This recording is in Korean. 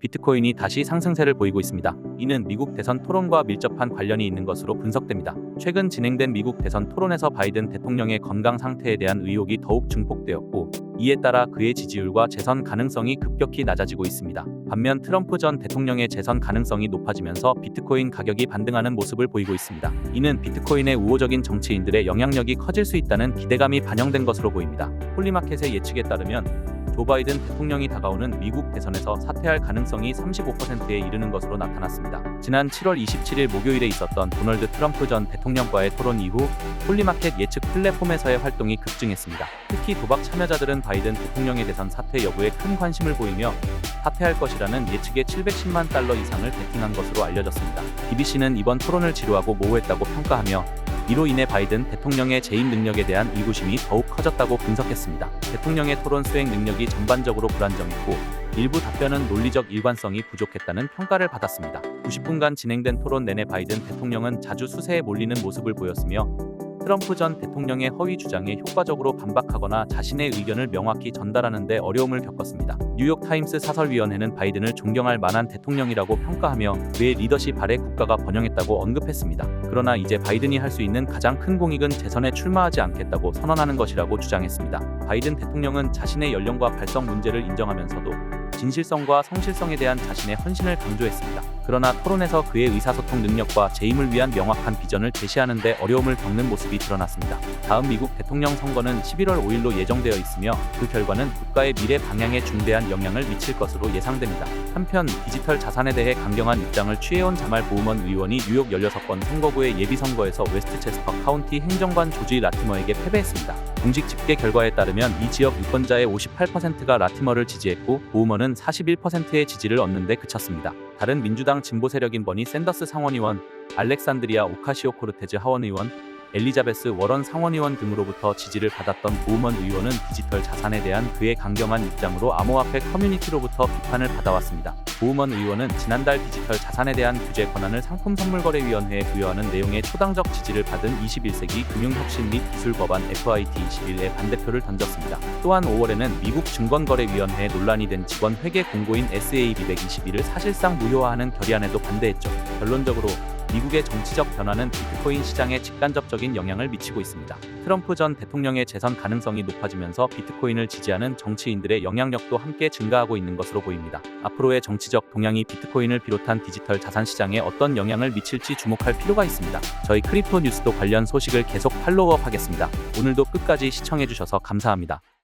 비트코인이 다시 상승세를 보이고 있습니다. 이는 미국 대선 토론과 밀접한 관련이 있는 것으로 분석됩니다. 최근 진행된 미국 대선 토론에서 바이든 대통령의 건강 상태에 대한 의혹이 더욱 증폭되었고, 이에 따라 그의 지지율과 재선 가능성이 급격히 낮아지고 있습니다. 반면 트럼프 전 대통령의 재선 가능성이 높아지면서 비트코인 가격이 반등하는 모습을 보이고 있습니다. 이는 비트코인의 우호적인 정치인들의 영향력이 커질 수 있다는 기대감이 반영된 것으로 보입니다. 폴리마켓의 예측에 따르면 조 바이든 대통령이 다가오는 미국 대선에서 사퇴할 가능성이 35%에 이르는 것으로 나타났습니다. 지난 7월 27일 목요일에 있었던 도널드 트럼프 전 대통령과의 토론 이후 폴리마켓 예측 플랫폼에서의 활동이 급증했습니다. 특히 도박 참여자들은 바이든 대통령의 대선 사퇴 여부에 큰 관심을 보이며 사퇴할 것이라는 예측에 710만 달러 이상을 베팅한 것으로 알려졌습니다. BBC는 이번 토론을 지루하고 모호했다고 평가하며 이로 인해 바이든 대통령의 재임 능력에 대한 의구심이 더욱 커졌다고 분석했습니다. 대통령의 토론 수행 능력이 전반적으로 불안정했고 일부 답변은 논리적 일관성이 부족했다는 평가를 받았습니다. 90분간 진행된 토론 내내 바이든 대통령은 자주 수세에 몰리는 모습을 보였으며 트럼프 전 대통령의 허위 주장에 효과적으로 반박하거나 자신의 의견을 명확히 전달하는 데 어려움을 겪었습니다. 뉴욕타임스 사설위원회는 바이든을 존경할 만한 대통령이라고 평가하며 그의 리더십 아래 국가가 번영했다고 언급했습니다. 그러나 이제 바이든이 할 수 있는 가장 큰 공익은 재선에 출마하지 않겠다고 선언하는 것이라고 주장했습니다. 바이든 대통령은 자신의 연령과 발성 문제를 인정하면서도 진실성과 성실성에 대한 자신의 헌신을 강조했습니다. 그러나 토론에서 그의 의사소통 능력과 재임을 위한 명확한 비전을 제시하는 데 어려움을 겪는 모습이 드러났습니다. 다음 미국 대통령 선거는 11월 5일로 예정되어 있으며 그 결과는 국가의 미래 방향에 중대한 영향을 미칠 것으로 예상됩니다. 한편 디지털 자산에 대해 강경한 입장을 취해온 자말 보우먼 의원이 뉴욕 16번 선거구의 예비선거에서 웨스트체스터 카운티 행정관 조지 라티머에게 패배했습니다. 공식 집계 결과에 따르면 이 지역 유권자의 58%가 라티머를 지지했고 보우먼은 41%의 지지를 얻는 데 그쳤습니다. 다른 민주당 진보 세력인 버니 샌더스 상원의원, 알렉산드리아 오카시오코르테즈 하원의원, 엘리자베스 워런 상원의원 등으로부터 지지를 받았던 보우먼 의원은 디지털 자산에 대한 그의 강경한 입장으로 암호화폐 커뮤니티로부터 비판을 받아왔습니다. 보우먼 의원은 지난달 디지털 자산에 대한 규제 권한을 상품선물거래위원회에 부여하는 내용의 초당적 지지를 받은 21세기 금융혁신 및 기술법안 FIT 21에 반대표를 던졌습니다. 또한 5월에는 미국 증권거래위원회에 논란이 된 직원 회계 공고인 SAB 121을 사실상 무효화하는 결의안에도 반대했죠. 결론적으로 미국의 정치적 변화는 비트코인 시장에 직간접적인 영향을 미치고 있습니다. 트럼프 전 대통령의 재선 가능성이 높아지면서 비트코인을 지지하는 정치인들의 영향력도 함께 증가하고 있는 것으로 보입니다. 앞으로의 정치적 동향이 비트코인을 비롯한 디지털 자산 시장에 어떤 영향을 미칠지 주목할 필요가 있습니다. 저희 크립토 뉴스도 관련 소식을 계속 팔로우업 하겠습니다. 오늘도 끝까지 시청해주셔서 감사합니다.